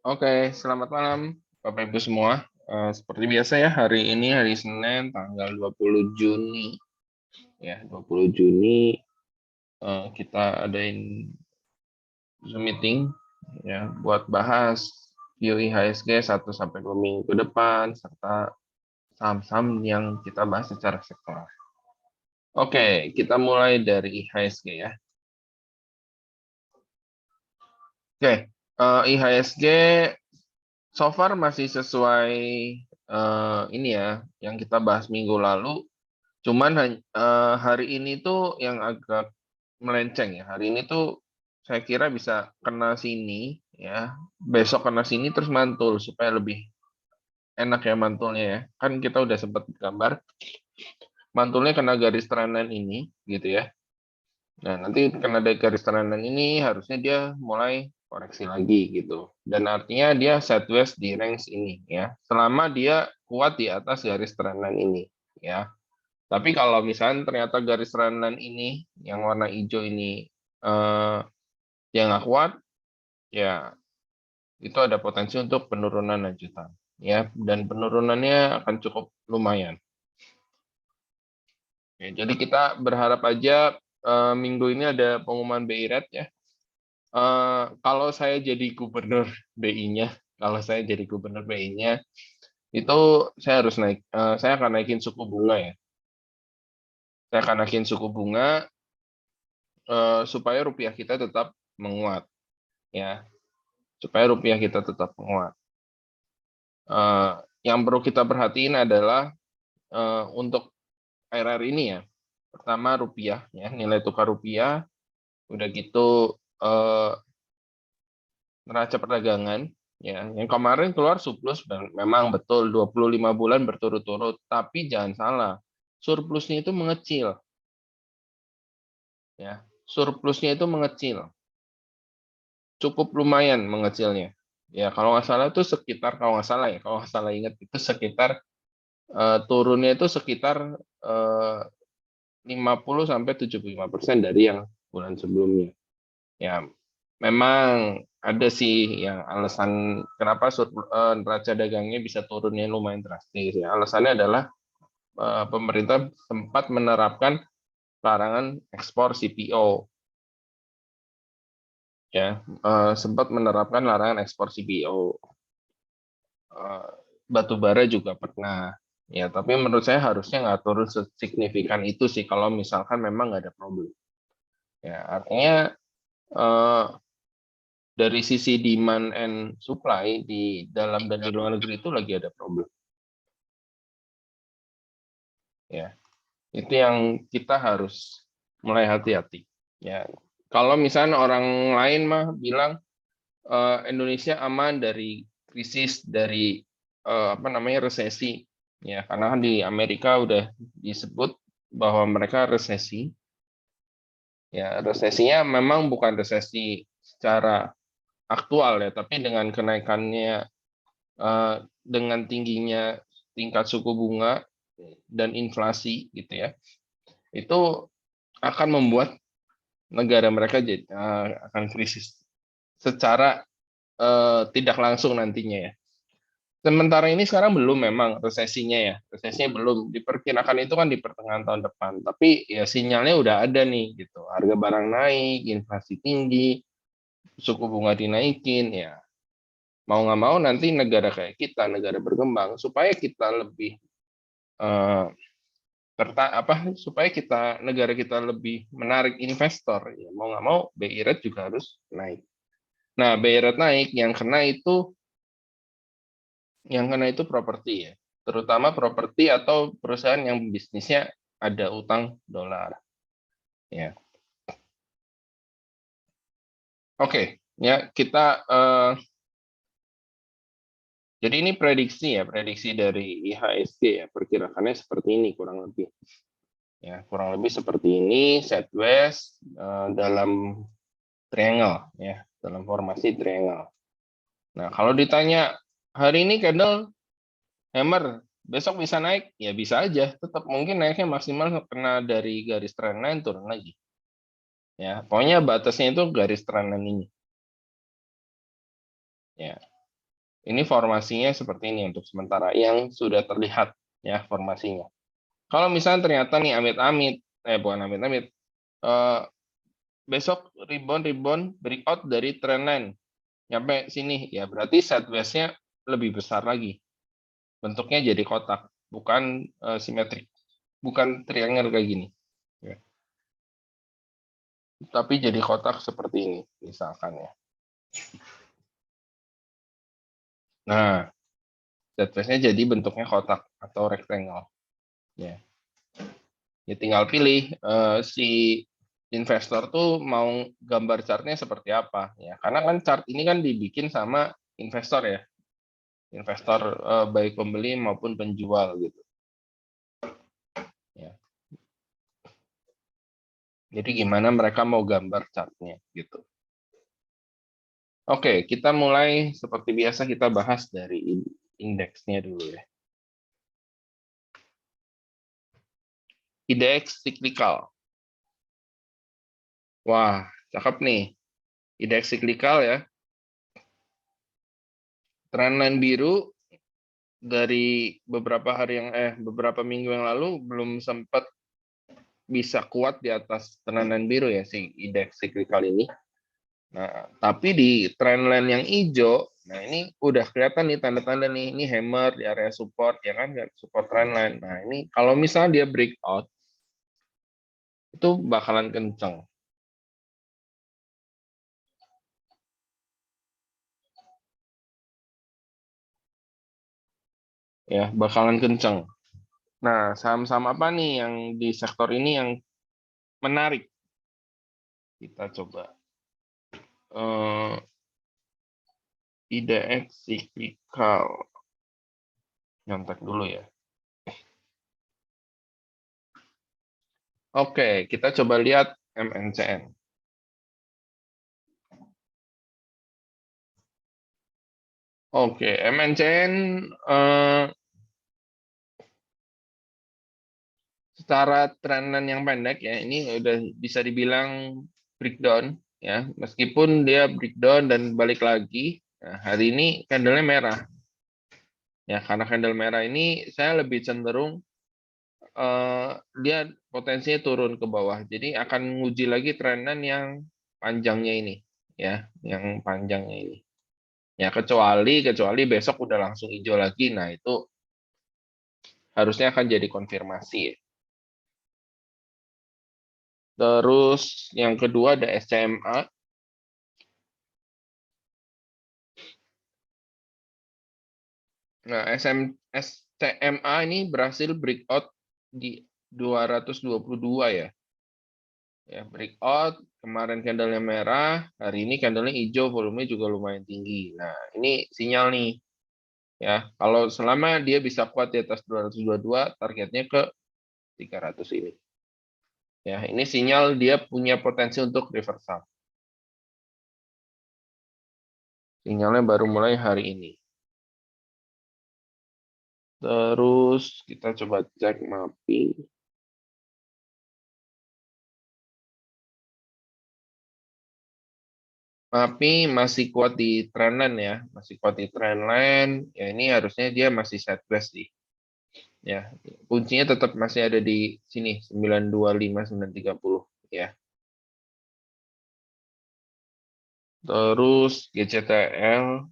Oke, selamat malam Bapak Ibu semua. Seperti biasa ya, hari ini hari Senin tanggal 20 Juni ya, 20 Juni kita adain Zoom meeting ya buat bahas view IHSG 1 sampai 2 minggu ke depan serta saham-saham yang kita bahas secara sektoral. Oke, kita mulai dari IHSG ya. Oke, IHSG so far masih sesuai ini ya yang kita bahas minggu lalu. Cuman hari ini tuh yang agak melenceng ya. Hari ini tuh saya kira bisa kena sini ya. Besok kena sini terus mantul supaya lebih enak ya mantulnya ya. Kan kita udah sempat gambar mantulnya kena garis trendline ini gitu ya. Nah, nanti kena dari garis trendline ini harusnya dia mulai koreksi lagi gitu. Dan artinya dia sideways di range ini ya. Selama dia kuat di atas garis trendline ini ya. Tapi kalau misalnya ternyata garis trendline ini yang warna hijau ini yang nggak kuat, ya itu ada potensi untuk penurunan lanjutan, ya. Dan penurunannya akan cukup lumayan. Oke, jadi kita berharap aja minggu ini ada pengumuman BI rate ya. Kalau saya jadi gubernur BI-nya, kalau saya jadi gubernur BI-nya, itu saya akan naikin suku bunga ya. Saya akan naikin suku bunga supaya rupiah kita tetap menguat ya, supaya rupiah kita tetap menguat. Yang perlu kita perhatiin adalah untuk akhir-akhir ini ya, pertama rupiah ya, nilai tukar rupiah, udah gitu neraca perdagangan ya, yang kemarin keluar surplus memang betul 25 bulan berturut-turut, tapi jangan salah, surplusnya itu mengecil ya, surplusnya itu mengecil. Cukup lumayan mengecilnya. Ya, kalau nggak salah itu sekitar, kalau nggak salah ya, kalau nggak salah ingat itu sekitar turunnya itu sekitar 50-75% dari yang bulan sebelumnya. Ya, memang ada sih yang alasan kenapa neraca dagangnya bisa turunnya lumayan drastis. Ya, alasannya adalah pemerintah sempat menerapkan larangan ekspor CPO. Ya, sempat menerapkan larangan ekspor CPO. Batu bara juga pernah. Ya, tapi menurut saya harusnya nggak turun signifikan itu sih kalau misalkan memang nggak ada problem. Ya, artinya eh, dari sisi demand and supply di dalam dan di luar negeri itu lagi ada problem. Ya, itu yang kita harus mulai hati-hati. Ya, kalau misalnya orang lain mah bilang Indonesia aman dari krisis dari apa namanya resesi, ya karena kan di Amerika udah disebut bahwa mereka resesi. Ya, resesinya memang bukan resesi secara aktual ya, tapi dengan kenaikannya dengan tingginya tingkat suku bunga dan inflasi gitu ya, itu akan membuat negara mereka jadi akan krisis secara tidak langsung nantinya ya. Sementara ini sekarang belum memang resesinya ya, resesinya belum diperkirakan itu kan di pertengahan tahun depan. Tapi ya sinyalnya udah ada nih gitu, harga barang naik, inflasi tinggi, suku bunga dinaikin ya. Mau nggak mau nanti negara kayak kita, negara berkembang, supaya kita lebih eh, supaya negara kita lebih menarik investor ya mau nggak mau BI rate juga harus naik. Nah, BI rate naik yang kena itu properti ya, terutama properti atau perusahaan yang bisnisnya ada utang dolar ya. Oke, ya kita jadi ini prediksi dari IHSG ya, perkirakannya seperti ini kurang lebih. Ya, kurang lebih seperti ini sideways dalam triangle ya, dalam formasi triangle. Nah, kalau ditanya hari ini candle hammer, besok bisa naik? Ya bisa aja, tetap mungkin naiknya maksimal kena dari garis trendline turun lagi. Ya, pokoknya batasnya itu garis trendline ini. Ya. Ini formasinya seperti ini untuk sementara yang sudah terlihat ya formasinya. Kalau misalnya ternyata nih amit-amit, bukan amit-amit, besok rebound breakout dari trendline nyampe sini, ya berarti sideways-nya lebih besar lagi. Bentuknya jadi kotak, bukan simetrik, bukan triangle kayak gini. Ya. Tapi jadi kotak seperti ini, misalkan ya. Nah, sideways-nya jadi bentuknya kotak atau rectangle. Ya. Ya tinggal pilih si investor tuh mau gambar chartnya seperti apa ya. Karena kan chart ini kan dibikin sama investor ya. Investor baik pembeli maupun penjual gitu. Ya. Jadi gimana mereka mau gambar chartnya gitu. Oke, kita mulai seperti biasa kita bahas dari indeksnya dulu ya. Indeks siklikal. Wah, cakep nih. Indeks siklikal ya. Trendline biru dari beberapa minggu yang lalu belum sempat bisa kuat di atas trendline biru ya si indeks siklikal ini. Nah, tapi di trendline yang hijau, nah ini udah kelihatan nih tanda-tanda nih, ini hammer di area support ya kan, support trendline. Nah, ini kalau misalnya dia breakout itu bakalan kenceng. Ya, bakalan kenceng. Nah, saham-saham apa nih yang di sektor ini yang menarik? Kita coba IDX siklikal. Nyontek dulu ya. Oke, kita coba lihat MNCN. Oke, MNCN secara trendline yang pendek ya, ini udah bisa dibilang breakdown ya, meskipun dia breakdown dan balik lagi. Nah, hari ini candle-nya merah. Ya, karena candle merah ini saya lebih cenderung dia potensinya turun ke bawah. Jadi akan nguji lagi trendline yang panjangnya ini ya, yang panjangnya ini. Ya kecuali besok udah langsung hijau lagi. Nah, itu harusnya akan jadi konfirmasi ya. Terus yang kedua ada SCMA. Nah, SCMA ini berhasil breakout di 222 ya. Ya, breakout, kemarin candlenya merah, hari ini candlenya hijau, volumenya juga lumayan tinggi. Nah, ini sinyal nih. Ya, kalau selama dia bisa kuat di atas 222, targetnya ke 300 ini. Ya, ini sinyal dia punya potensi untuk reversal. Sinyalnya baru mulai hari ini. Terus kita coba cek MAPI. MAPI masih kuat di trendline ya, masih kuat di trendline. Ya ini harusnya dia masih sideways sih. Ya, kuncinya tetap masih ada di sini 925 930 ya. Terus GCTL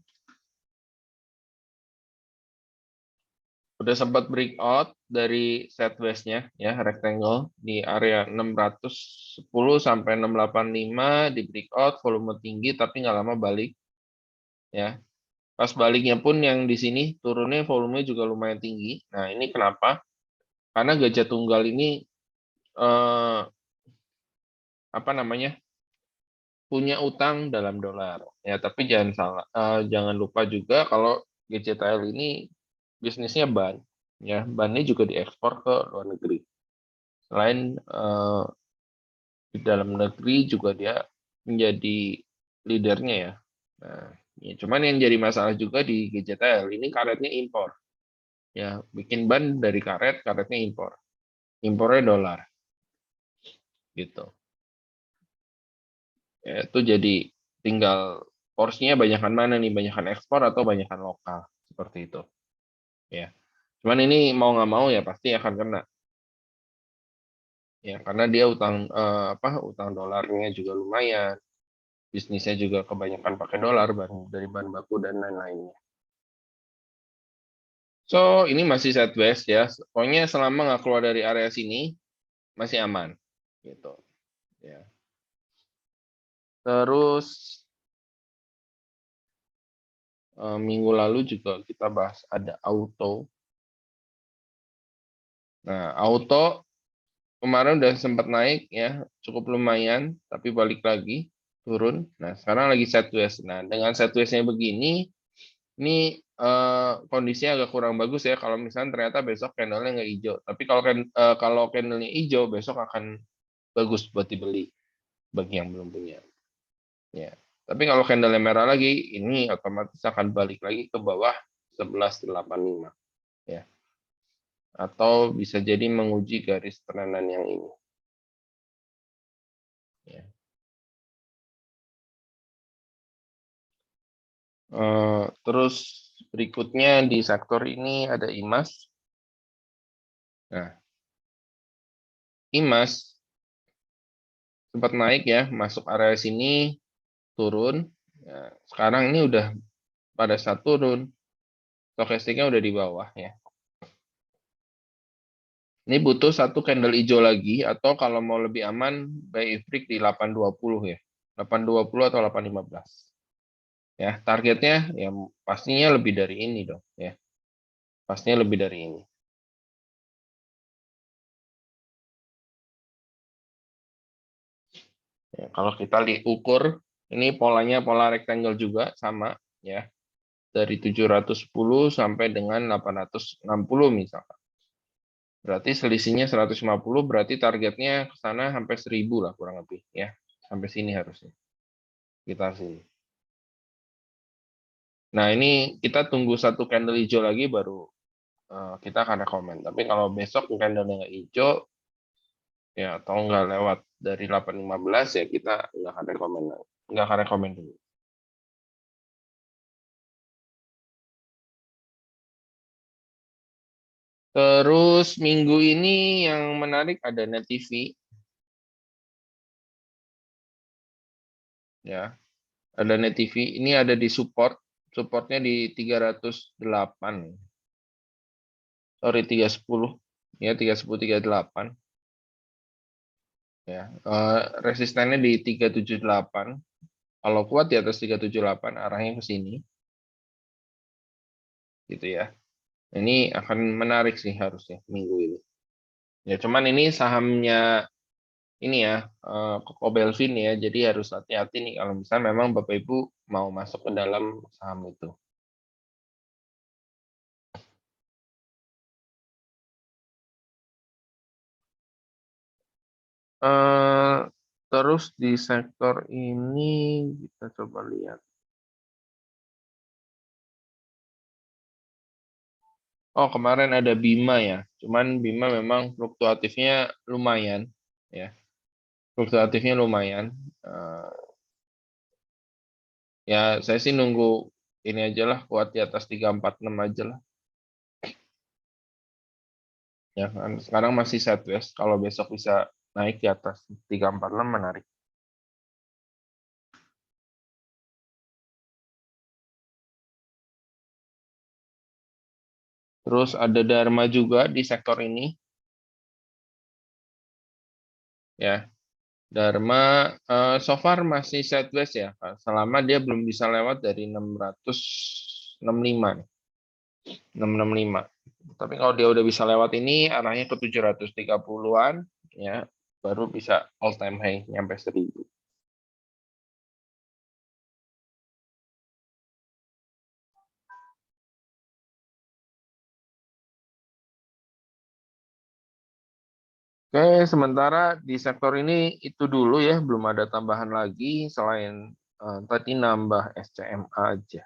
udah sempat breakout dari sideways-nya ya, rectangle di area 610 sampai 685 di breakout, volume tinggi tapi nggak lama balik ya. Pas baliknya pun yang di sini turunnya volumenya juga lumayan tinggi. Nah, ini kenapa? Karena Gajah Tunggal ini eh, apa namanya? Punya utang dalam dolar. Ya, tapi jangan lupa juga kalau GCTL ini bisnisnya ban. Ya, bannya juga diekspor ke luar negeri. Selain di dalam negeri juga dia menjadi leadernya ya. Nah, ya, cuman yang jadi masalah juga di GCTL ini karetnya impor. Ya, bikin ban dari karet, karetnya impor. Impornya dolar gitu. Ya, itu jadi tinggal porsinya banyakan mana nih, banyakan ekspor atau banyakan lokal, seperti itu. Ya, cuman ini mau nggak mau ya pasti akan kena. Ya, karena dia utang dolarnya juga lumayan, bisnisnya juga kebanyakan pakai dolar dari bahan baku dan lain-lainnya. So, ini masih sideways ya. Pokoknya selama nggak keluar dari area sini, masih aman. Gitu. Ya. Terus, minggu lalu juga kita bahas ada auto. Nah, auto kemarin udah sempat naik ya, cukup lumayan, tapi balik lagi, turun. Nah, sekarang lagi sideways. Nah, dengan sideways-nya begini, ini kondisinya agak kurang bagus ya kalau misalnya ternyata besok candle-nya nggak hijau. Tapi kalau candle-nya hijau besok akan bagus buat dibeli bagi yang belum punya. Ya. Tapi kalau candle-nya merah lagi, ini otomatis akan balik lagi ke bawah 11.85 ya. Atau bisa jadi menguji garis tenanan yang ini. Ya. Terus berikutnya di sektor ini ada IMAS. Nah, IMAS sempat naik ya, masuk area sini, turun. Ya, sekarang ini udah pada saat turun, stokastiknya udah di bawah ya. Ini butuh satu candle hijau lagi, atau kalau mau lebih aman, buy ifrik di 820 ya. 820 atau 815. Ya, targetnya ya pastinya lebih dari ini dong ya. Pastinya lebih dari ini. Ya, kalau kita ukur, ini polanya pola rectangle juga sama ya. Dari 710 sampai dengan 860 misalkan. Berarti selisihnya 150, berarti targetnya ke sana sampai 1000 lah kurang lebih ya. Sampai sini harusnya. Kita sini. Nah, ini kita tunggu satu candle hijau lagi baru kita akan rekomen. Tapi kalau besok candle nggak hijau ya atau nggak lewat dari 815 ya kita nggak akan rekomen. Nggak akan rekomen dulu. Terus minggu ini yang menarik ada Net TV ya. Ada Net TV, ini ada di supportnya di 308. Sorry 310. Ya 310 38 ya. Resistennya di 378. Kalau kuat di atas 378 arahnya ke sini gitu ya. Ini akan menarik sih harusnya minggu ini. Ya cuman ini sahamnya ini ya Koko Belvin ya, jadi harus hati-hati nih kalau misalnya memang Bapak Ibu mau masuk ke dalam saham itu. Eh, terus di sektor ini kita coba lihat. Oh kemarin ada Bima ya, cuman Bima memang fluktuatifnya lumayan ya, fluktuatifnya lumayan. Eh, ya saya sih nunggu ini aja lah kuat di atas 346 aja lah. Ya kan sekarang masih sideways, kalau besok bisa naik di atas 346 menarik. Terus ada Dharma juga di sektor ini ya. Dharma so far masih sideways ya, selama dia belum bisa lewat dari 665 nih, 665. Tapi kalau dia udah bisa lewat ini arahnya ke 730-an ya, baru bisa all time high nyampe 1000. Oke, sementara di sektor ini itu dulu ya, belum ada tambahan lagi selain tadi nambah SCMA aja.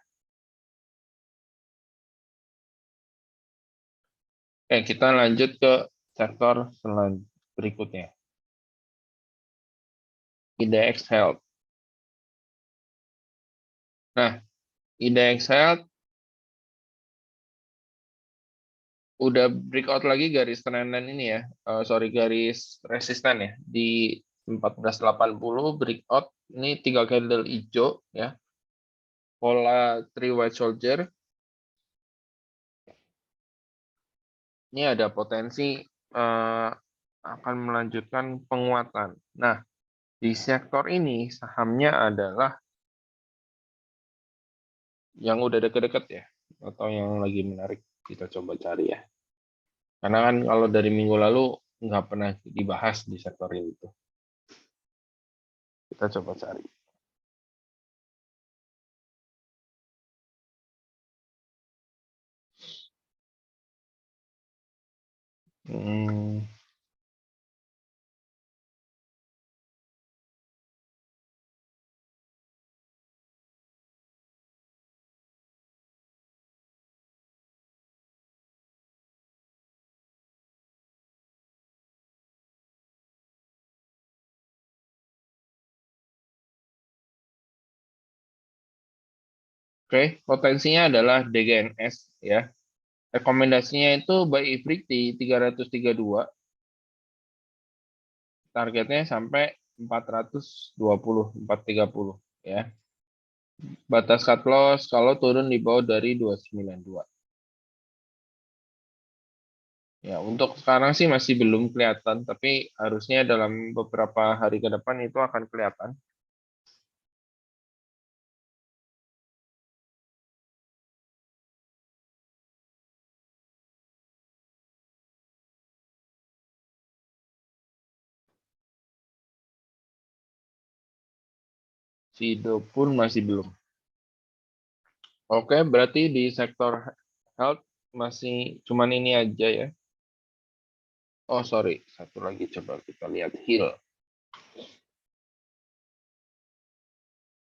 Oke, kita lanjut ke sektor berikutnya. IDX Health. Nah, indeks health udah breakout lagi garis trendline ini ya. Sorry, garis resisten ya di 1480 breakout. Ini 3 candle hijau ya. Pola 3 white soldier. Ini ada potensi akan melanjutkan penguatan. Nah, di sektor ini sahamnya adalah yang udah deket-deket ya, atau yang lagi menarik. Kita coba cari ya. Karena kan kalau dari minggu lalu nggak pernah dibahas di sektor itu. Kita coba cari. Hmm, Oke, potensinya adalah DGNS ya. Rekomendasinya itu buy if break di 332, targetnya sampai 420, 430 ya. Batas cut loss kalau turun di bawah dari 292. Ya, untuk sekarang sih masih belum kelihatan, tapi harusnya dalam beberapa hari ke depan itu akan kelihatan. Sido pun masih belum. Oke, berarti di sektor health masih cuman ini aja ya. Oh, sorry. Satu lagi coba kita lihat Hill.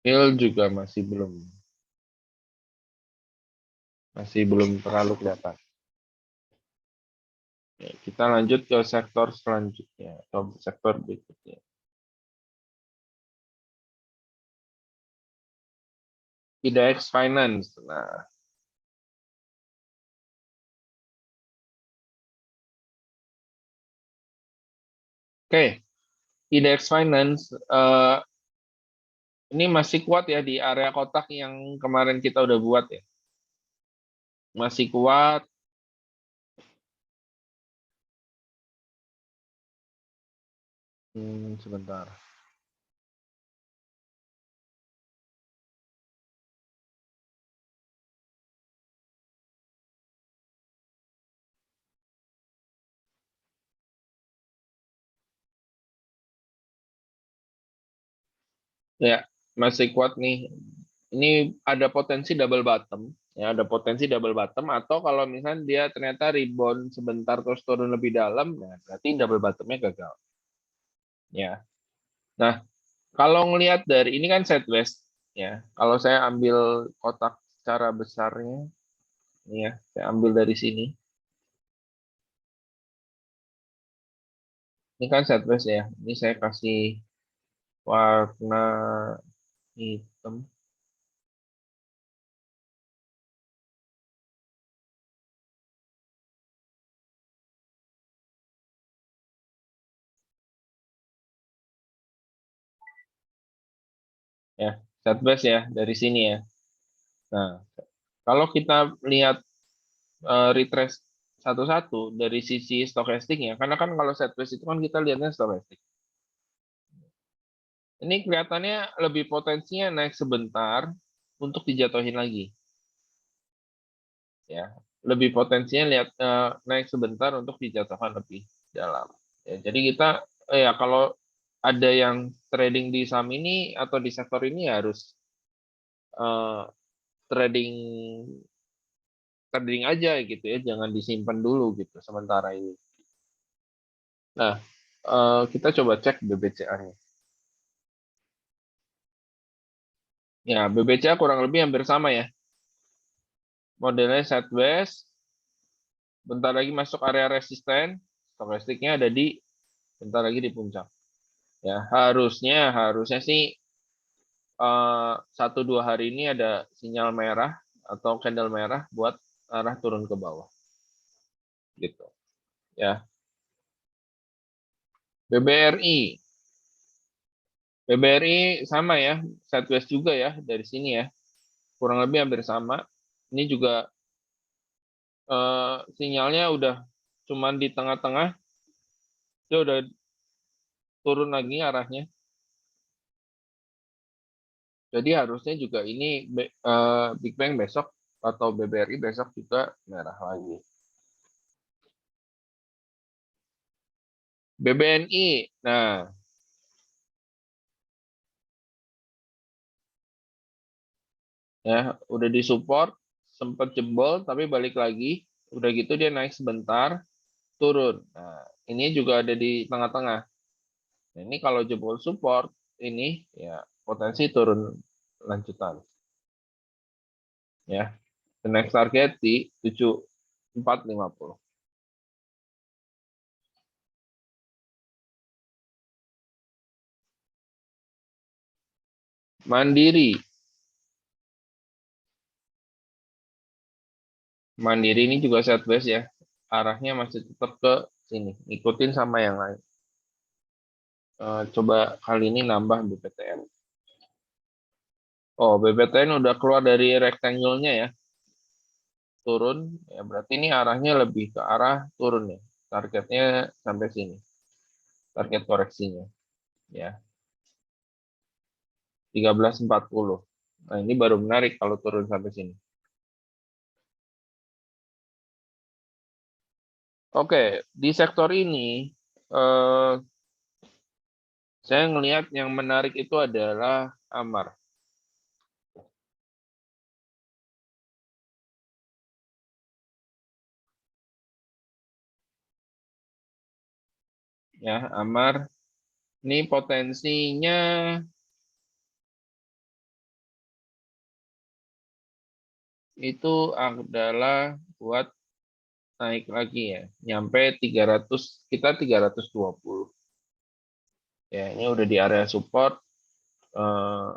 Hill juga masih belum terlalu kelihatan. Ya, kita lanjut ke sektor selanjutnya atau sektor berikutnya. IDX Finance. Nah, oke. IDX Finance ini masih kuat ya di area kotak yang kemarin kita udah buat ya. Masih kuat. Sebentar. Ya, masih kuat nih. Ini ada potensi double bottom. Ya, ada potensi double bottom atau kalau misalnya dia ternyata rebound sebentar terus turun lebih dalam, nah berarti double bottomnya gagal. Ya. Nah, kalau ngelihat dari ini kan sideways ya. Kalau saya ambil kotak secara besarnya, ini ya, saya ambil dari sini. Ini kan sideways ya. Ini saya kasih warna hitam. Ya, sideways ya dari sini ya. Nah, kalau kita lihat retrace satu-satu dari sisi stokastiknya, karena kan kalau sideways itu kan kita lihatnya stokastik. Ini kelihatannya lebih potensinya naik sebentar untuk dijatuhin lagi. Ya, lebih potensinya lihat naik sebentar untuk dijatuhkan lebih dalam. Ya, jadi kita ya kalau ada yang trading di saham ini atau di sektor ini ya harus eh, trading trading aja gitu ya, jangan disimpan dulu gitu sementara ini. Nah, kita coba cek BBCA-nya. Ya, BBCA kurang lebih hampir sama ya. Modelnya sideways, bentar lagi masuk area resisten, stokastiknya ada di bentar lagi di puncak. Ya, harusnya sih 1-2 hari ini ada sinyal merah atau candle merah buat arah turun ke bawah. Gitu. Ya. BBRI. BBRI sama ya, sideways juga ya dari sini ya. Kurang lebih hampir sama. Ini juga sinyalnya udah cuman di tengah-tengah, dia udah turun lagi arahnya. Jadi harusnya juga ini Big Bang besok atau BBRI besok juga merah lagi. BBNI, nah ya udah disupport, sempat jebol tapi balik lagi. Udah gitu dia naik sebentar, turun. Nah, ini juga ada di tengah-tengah. Nah, ini kalau jebol support, ini ya potensi turun lanjutan. Ya, the next target di 7450. Mandiri. Mandiri ini juga sideways ya. Arahnya masih tetap ke sini. Ikutin sama yang lain. Coba kali ini nambah BPTN. Oh, BPTN udah keluar dari rectangle-nya ya. Turun. Ya berarti ini arahnya lebih ke arah turun ya. Targetnya sampai sini. Target koreksinya. Ya, 1340. Nah, ini baru menarik kalau turun sampai sini. Oke, di sektor ini eh, saya ngelihat yang menarik itu adalah Amar. Ya, Amar ini potensinya itu adalah buat naik lagi ya, nyampe 300, kita 320. Ya, ini udah di area support eh,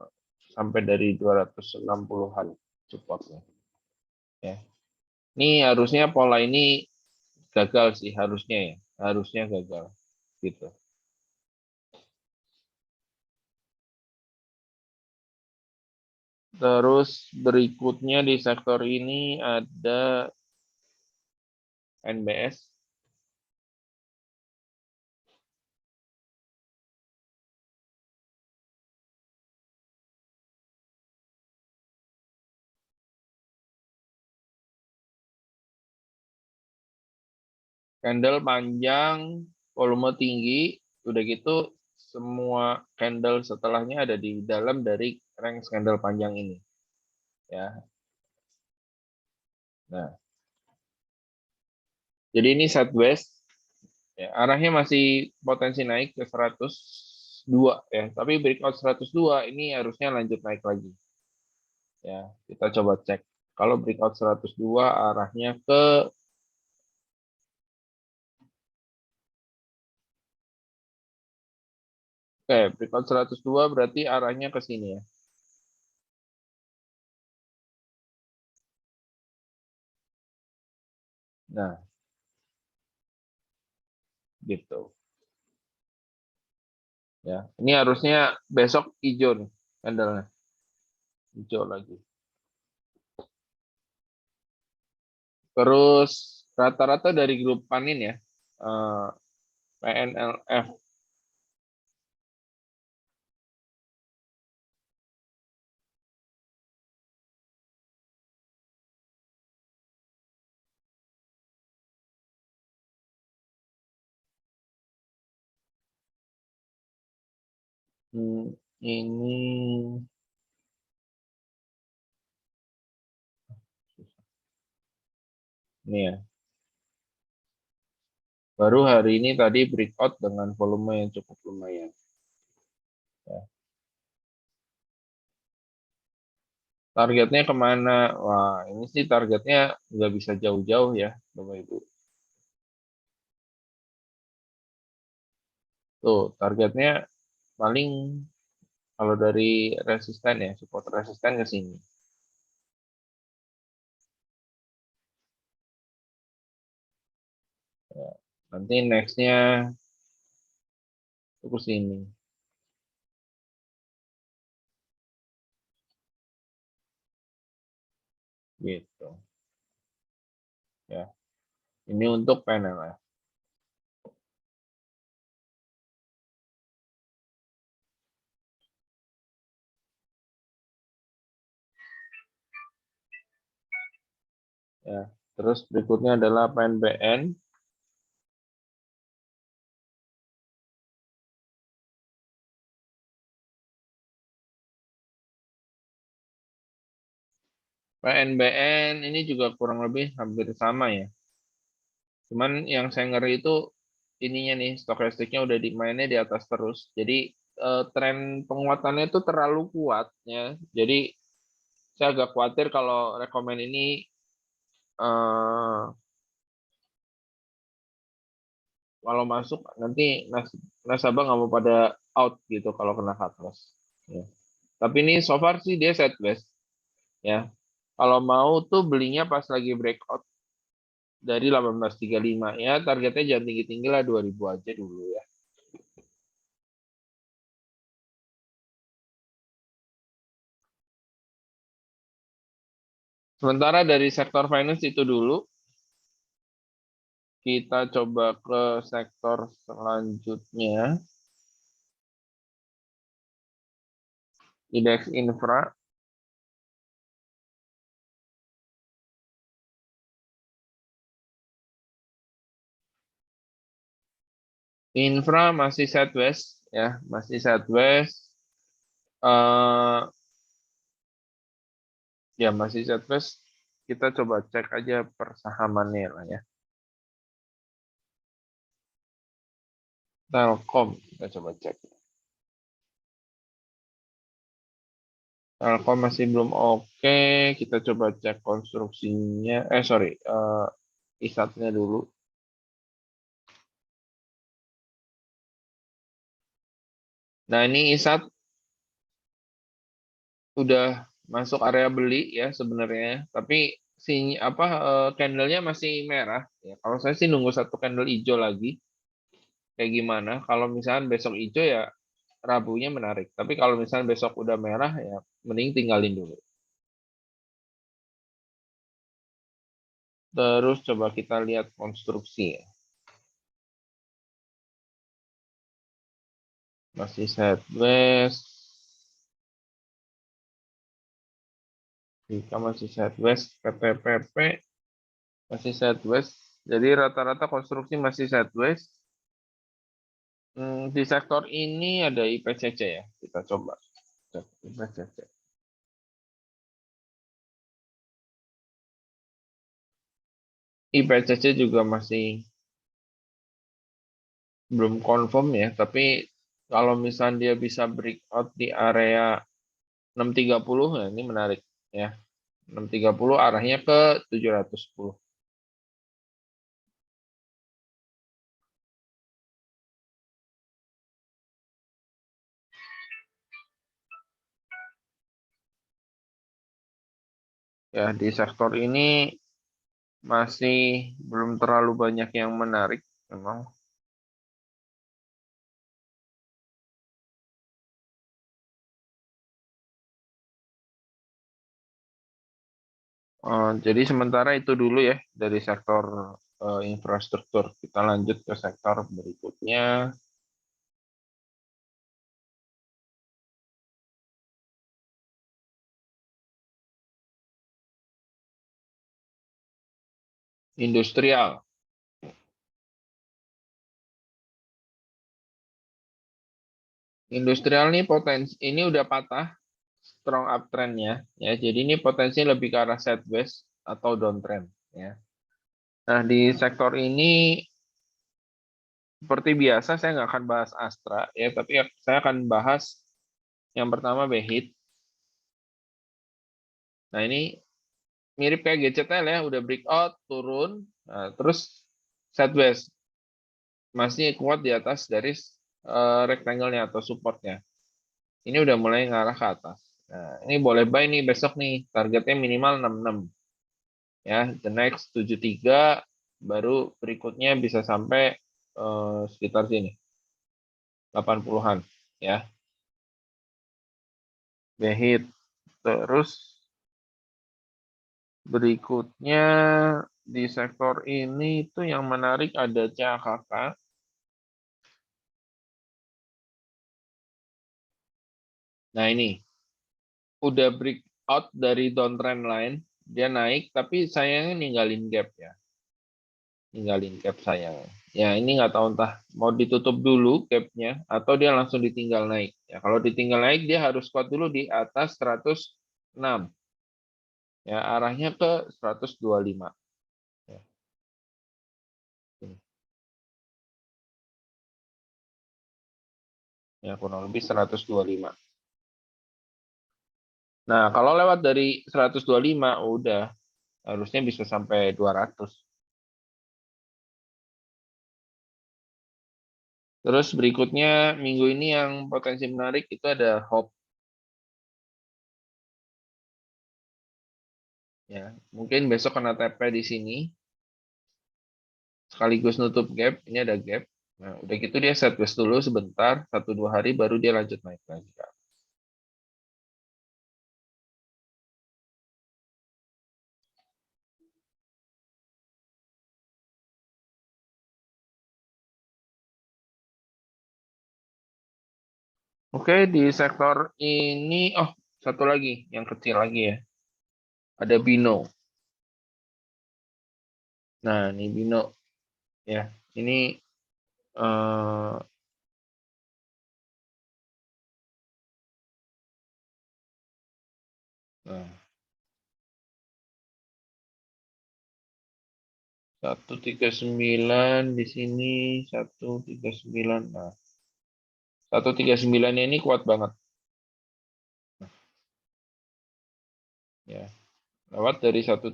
sampai dari 260-an supportnya. Ya. Ini harusnya pola ini gagal sih harusnya ya, harusnya gagal gitu. Terus berikutnya di sektor ini ada NBS. Candle panjang, volume tinggi, udah gitu semua candle setelahnya ada di dalam dari range candle panjang ini. Ya. Nah, jadi ini sideways, ya, arahnya masih potensi naik ke 102 ya, tapi breakout 102 ini harusnya lanjut naik lagi. Ya, kita coba cek. Kalau breakout 102 arahnya ke breakout 102 berarti arahnya ke sini ya. Nah, gitu. Ya, ini harusnya besok hijau nih candlenya, hijau lagi. Terus rata-rata dari grup panin ya, PNLF ini ya, baru hari ini tadi breakout dengan volume yang cukup lumayan. Ya. Targetnya kemana? Wah, ini sih targetnya nggak bisa jauh-jauh ya, Bapak Ibu. Tuh, targetnya paling Kalau dari resisten ya, support resisten ke sini. Ya, nanti nextnya ke sini. Gitu. Ya, ini untuk PNLF. Ya, terus berikutnya adalah PNBN. PNBN ini juga kurang lebih hampir sama ya. Cuman yang saya ngeri itu ininya nih, stokastiknya udah mainnya di atas terus. Jadi tren penguatannya itu terlalu kuat ya. Jadi saya agak khawatir kalau rekomen ini eh, kalau masuk nanti nasabah nggak mau pada out gitu kalau kena cut loss. Ya. Tapi ini so far sih dia sideways ya. Kalau mau tuh belinya pas lagi breakout dari 1835 ya, targetnya jangan tinggi-tinggi lah 2000 aja dulu ya. Sementara dari sektor finance itu dulu, kita coba ke sektor selanjutnya, indeks infra. Infra masih sideways ya, masih sideways. Eh ya masih sideways. Kita coba cek aja persahamannya lah ya. Telkom kita coba cek. Telkom masih belum oke. Kita coba cek konstruksinya. Sorry, isatnya dulu. Nah ini isat udah masuk area beli ya sebenarnya, tapi si apa candlenya masih merah. Ya, kalau saya sih nunggu satu candle hijau lagi. Kayak gimana? Kalau misalnya besok hijau ya Rabunya menarik. Tapi kalau misalnya besok udah merah ya mending tinggalin dulu. Terus coba kita lihat konstruksi ya. Masih sideways. Jika masih sideways, PPPP masih sideways. Jadi rata-rata konstruksi masih sideways. Di sektor ini ada IPCC ya. Kita coba cek IPCC. IPCC juga masih belum confirm ya, tapi kalau misalnya dia bisa breakout di area 630 ya ini menarik ya. 630 arahnya ke 710. Ya, di sektor ini masih belum terlalu banyak yang menarik memang. Jadi sementara itu dulu ya dari sektor infrastruktur. Kita lanjut ke sektor berikutnya, industrial. Industrial nih potensi ini udah patah strong uptrendnya ya. Jadi ini potensi lebih ke arah sideways atau downtrend ya. Nah, di sektor ini seperti biasa saya nggak akan bahas Astra ya, tapi saya akan bahas yang pertama Behit. Nah, ini mirip kayak GCTL ya, udah breakout, turun, nah, terus sideways masih kuat di atas dari rectangle-nya atau supportnya. Ini udah mulai ngarah ke atas. Nah, ini boleh buy nih besok nih. Targetnya minimal 66. Ya, the next 73, baru berikutnya bisa sampai sekitar sini. 80-an ya. Behit. Terus berikutnya di sektor ini itu yang menarik ada CAKK. Nah, ini udah breakout dari downtrend line, dia naik tapi sayangnya ninggalin gap ya. Ninggalin gap sayang. Ya, ini nggak tahu entah mau ditutup dulu gapnya atau dia langsung ditinggal naik. Ya, kalau ditinggal naik dia harus kuat dulu di atas 106. Ya, arahnya ke 125. Ya, ini. Ya, kurang lebih 125. Nah, kalau lewat dari 125 udah harusnya bisa sampai 200. Terus berikutnya minggu ini yang potensi menarik itu ada Hope. Ya, mungkin besok kena TP di sini sekaligus nutup gap. Ini ada gap. Nah, udah gitu dia set west dulu sebentar, 1-2 hari baru dia lanjut naik lagi. Oke, di sektor ini, oh satu lagi yang kecil lagi ya, ada Bino. Nah, ini Bino ya, ini eh, nah, 139 di sini, 139. Nah, 139 ini kuat banget ya. Lewat dari 139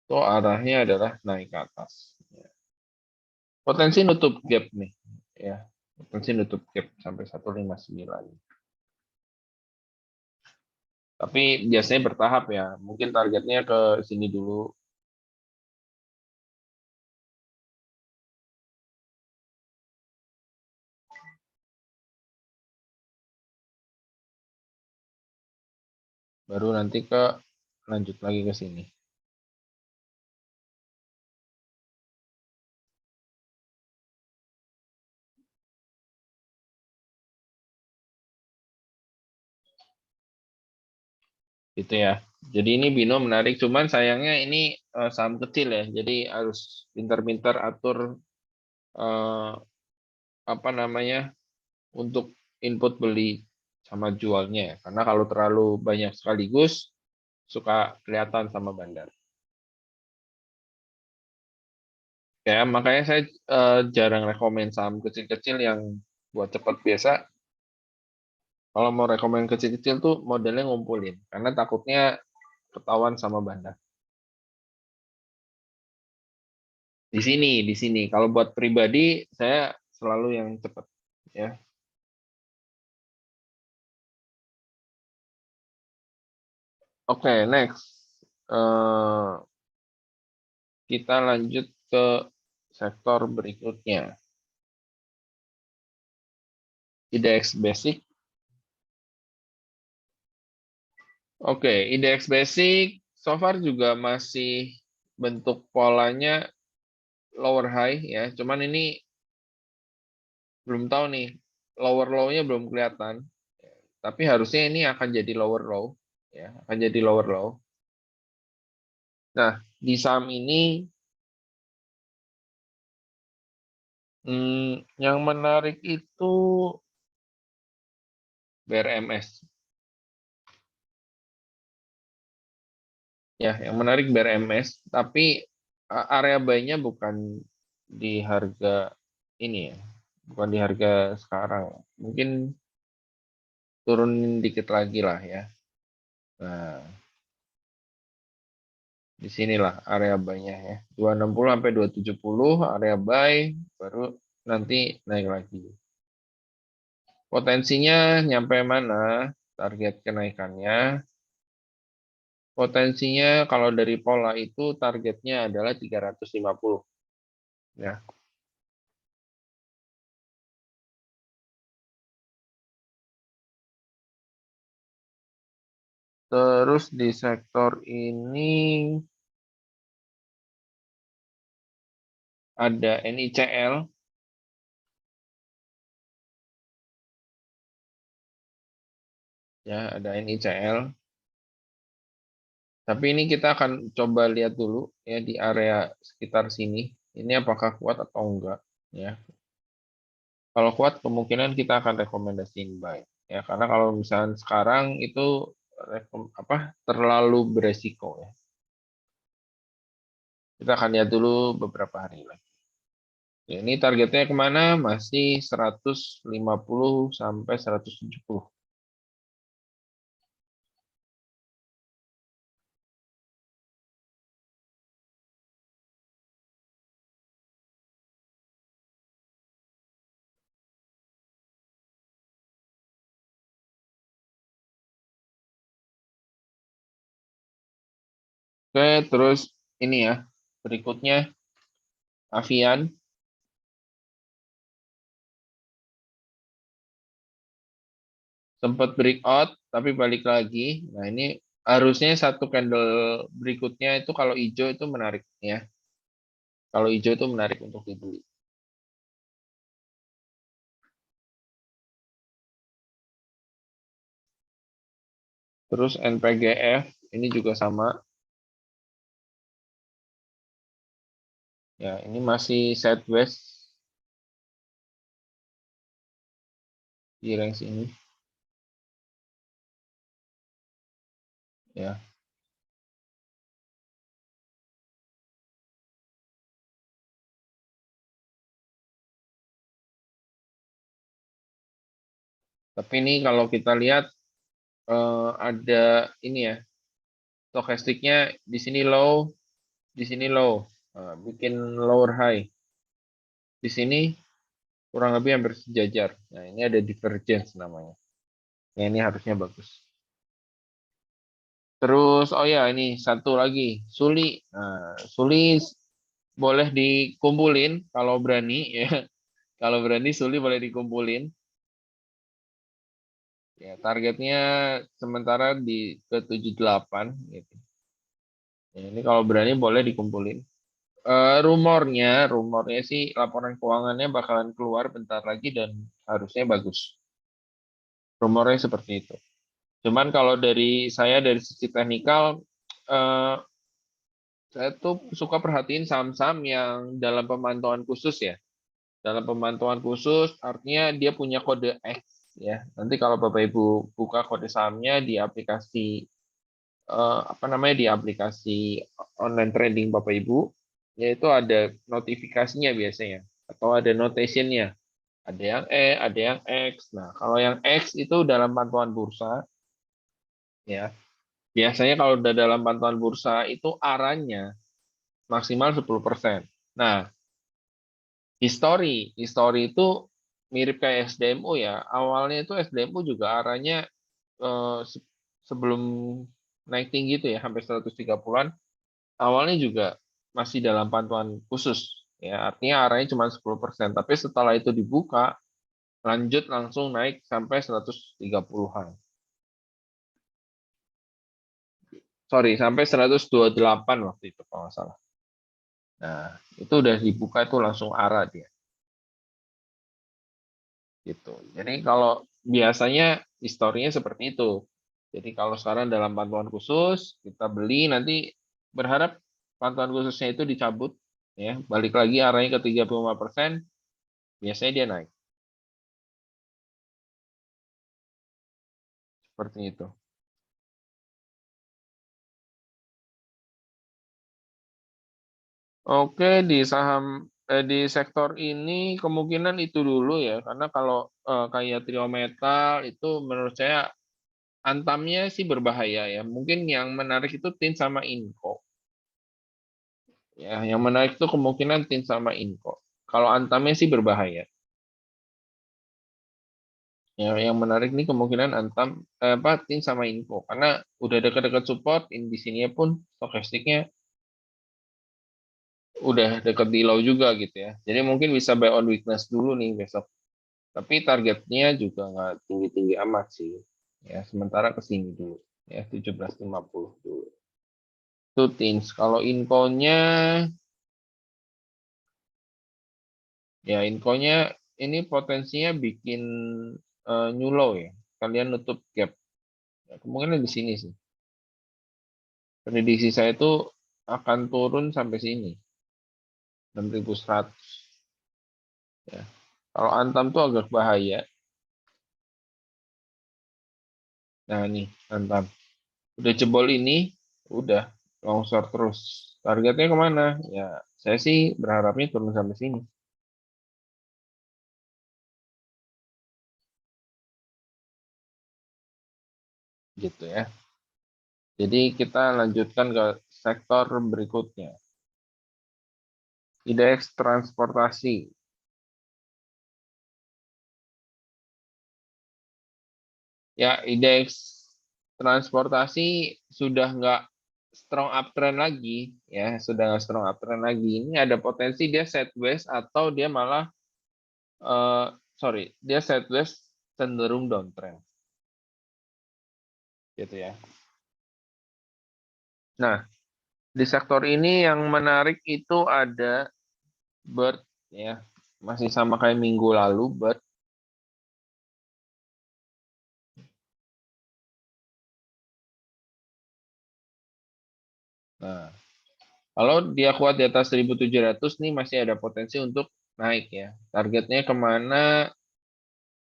itu arahnya adalah naik ke atas. Ya. Potensi nutup gap nih ya. Potensi nutup gap sampai 159. Tapi biasanya bertahap ya. Mungkin targetnya ke sini dulu. Baru nanti ke lanjut lagi ke sini. Gitu ya. Jadi ini Bino menarik, cuman sayangnya ini saham kecil ya. Jadi harus pintar-pintar atur eh, apa namanya untuk input beli sama jualnya ya. Karena kalau terlalu banyak sekaligus suka kelihatan sama bandar. Ya, makanya saya jarang rekomen saham kecil-kecil yang buat cepat biasa. Kalau mau rekomen kecil-kecil tuh modelnya ngumpulin, karena takutnya ketahuan sama bandar. Di sini. Kalau buat pribadi, saya selalu yang cepat. Ya, oke, next. Eh, kita lanjut ke sektor berikutnya. IDX Basic. Oke, IDX Basic so far juga masih bentuk polanya lower high ya. Cuman ini belum tahu nih, lower low-nya belum kelihatan. Tapi harusnya ini akan jadi lower low ya, akan jadi lower low. Nah, di saham ini yang menarik itu BRMS. Ya, yang menarik BRMS, tapi area buy-nya bukan di harga ini ya, bukan di harga sekarang. Mungkin turunin dikit lagi lah ya. Nah, di sinilah area buy-nya ya. 260 sampai 270 area buy, baru nanti naik lagi. Potensinya nyampe mana target kenaikannya? Potensinya kalau dari pola itu targetnya adalah 350. Ya. Terus di sektor ini ada NICL, ya ada NICL. Tapi ini kita akan coba lihat dulu ya di area sekitar sini. Ini apakah kuat atau enggak ya. Kalau kuat kemungkinan kita akan rekomendasiin buy. Ya, karena kalau misalnya sekarang itu terlalu beresiko ya. Kita akan lihat dulu beberapa hari lagi. Ya, ini targetnya kemana? Masih 150 sampai 170. Oke, terus ini ya. Berikutnya Avian. Sempat breakout tapi balik lagi. Nah, ini harusnya satu candle berikutnya itu kalau hijau itu menarik ya. Kalau hijau itu menarik untuk dibeli. Terus NPGF ini juga sama. Ya, ini masih sideways di range ini. Ya, tapi ini kalau kita lihat ada ini ya, stokastiknya di sini low, di sini low. Bikin lower high. Di sini kurang lebih hampir sejajar. Nah, ini ada divergence namanya. Nah, ini harusnya bagus. Terus, oh ya, ini satu lagi, Suli. Nah, Suli boleh dikumpulin kalau berani ya. Kalau berani Suli boleh dikumpulin. Ya, targetnya sementara di ke 78 gitu. Ya, ini kalau berani boleh dikumpulin. Rumornya sih laporan keuangannya bakalan keluar bentar lagi dan harusnya bagus. Rumornya seperti itu. Cuman kalau dari saya dari sisi teknikal, eh, saya tuh suka perhatiin saham-saham yang dalam pemantauan khusus ya. Dalam pemantauan khusus artinya dia punya kode X ya. Nanti kalau Bapak Ibu buka kode sahamnya di aplikasi di aplikasi online trading Bapak Ibu, yaitu ada notifikasinya biasanya atau ada notationnya. Ada yang ada yang X. Nah, kalau yang X itu dalam pantauan bursa ya. Biasanya kalau udah dalam pantauan bursa itu arahnya maksimal 10%. Nah, histori itu mirip kayak SDMU ya. Awalnya itu SDMU juga arahnya sebelum naik tinggi itu ya sampai 130-an, awalnya juga masih dalam pantauan khusus. Ya, artinya arahnya cuma 10%. Tapi setelah itu dibuka, lanjut langsung naik sampai 130-an. Sorry, sampai 128 waktu itu kalau nggak salah. Nah, itu udah dibuka itu langsung arah dia. Gitu. Jadi kalau biasanya historinya seperti itu. Jadi kalau sekarang dalam pantauan khusus, kita beli nanti berharap pantauan khususnya itu dicabut ya, balik lagi arahnya ke 35%, biasanya dia naik. Seperti itu. Oke, di sektor ini kemungkinan itu dulu ya, karena kalau kayak trio metal itu menurut saya antamnya sih berbahaya ya. Mungkin yang menarik itu tin sama inco. Ya, yang menarik itu kemungkinan tin sama inco. Kalau Antamnya sih berbahaya. Ya, yang menarik nih kemungkinan Antam, Tin sama Info. Karena udah dekat-dekat support, di sini pun stokastiknya udah deket di low juga gitu ya. Jadi mungkin bisa buy on weakness dulu nih besok. Tapi targetnya juga nggak tinggi-tinggi amat sih. Ya, sementara ke sini dulu. Ya, 17.50 dulu. Itu Tins. Kalau infonya, ya infonya ini potensinya bikin new low ya. Kalian nutup gap. Ya, kemungkinan di sini sih. Prediksi saya itu akan turun sampai sini. 6.100. Ya. Kalau Antam tuh agak bahaya. Nah, nih Antam. Udah jebol ini, udah longsor terus. Targetnya kemana? Ya, saya sih berharapnya turun sampai sini. Gitu ya. Jadi kita lanjutkan ke sektor berikutnya. Indeks transportasi. Ya, indeks transportasi sudah nggak strong uptrend lagi. Ya, sudah nggak strong uptrend lagi. Ini ada potensi dia sideways atau dia malah, eh, dia sideways cenderung downtrend. Gitu ya. Nah, di sektor ini yang menarik itu ada Bird ya. Masih sama kayak minggu lalu, Bird. Nah, kalau dia kuat di atas 1.700 nih masih ada potensi untuk naik ya. Targetnya kemana?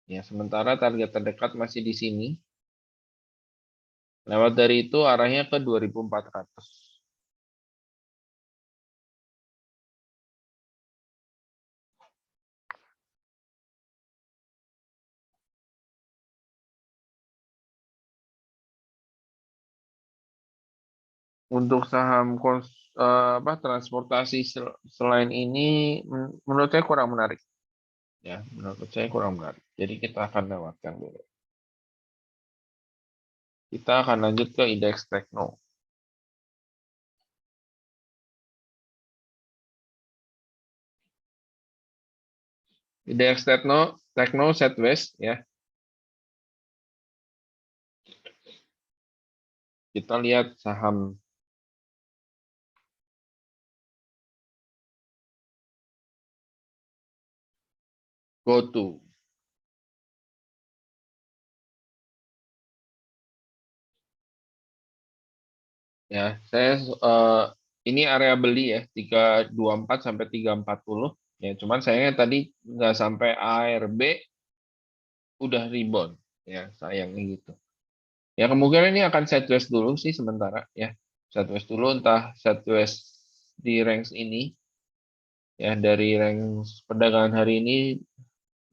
Ya, sementara target terdekat masih di sini. Lewat dari itu arahnya ke 2.400. Untuk saham transportasi selain ini menurut saya kurang menarik. Ya, menurut saya kurang menarik. Jadi kita akan lewatkan dulu. Kita akan lanjut ke indeks tekno. Indeks tekno sideways ya. Kita lihat saham GoTo. Ya, saya ini area beli ya 324 sampai 340. Ya, cuman sayangnya tadi nggak sampai ARB udah rebound. Ya, sayangnya gitu. Ya, kemungkinan ini akan sideways dulu sih sementara ya. Sideways dulu entah sideways di range ini ya dari range perdagangan hari ini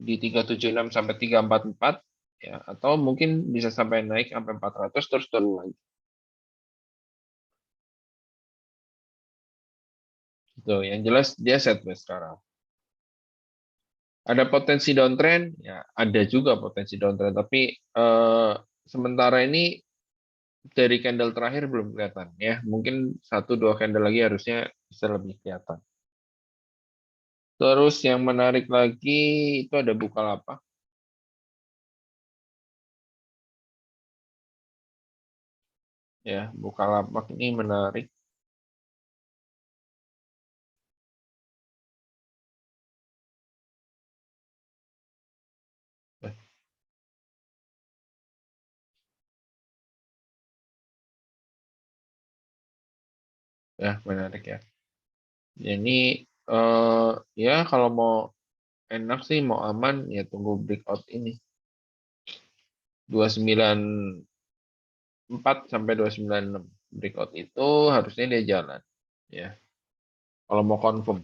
di 376 sampai 344 ya atau mungkin bisa sampai naik sampai 400 terus turun lagi. Gitu. Yang jelas dia sideways sekarang. Ada potensi downtrend, ya ada juga potensi downtrend, tapi sementara ini dari candle terakhir belum kelihatan ya. Mungkin satu dua candle lagi harusnya bisa lebih kelihatan. Terus yang menarik lagi itu ada Bukalapak. Ya, Bukalapak ini menarik. Eh, Ya, menarik ya. Ini ya kalau mau enak sih mau aman ya tunggu breakout ini 294 sampai 296 breakout itu harusnya dia jalan ya kalau mau confirm.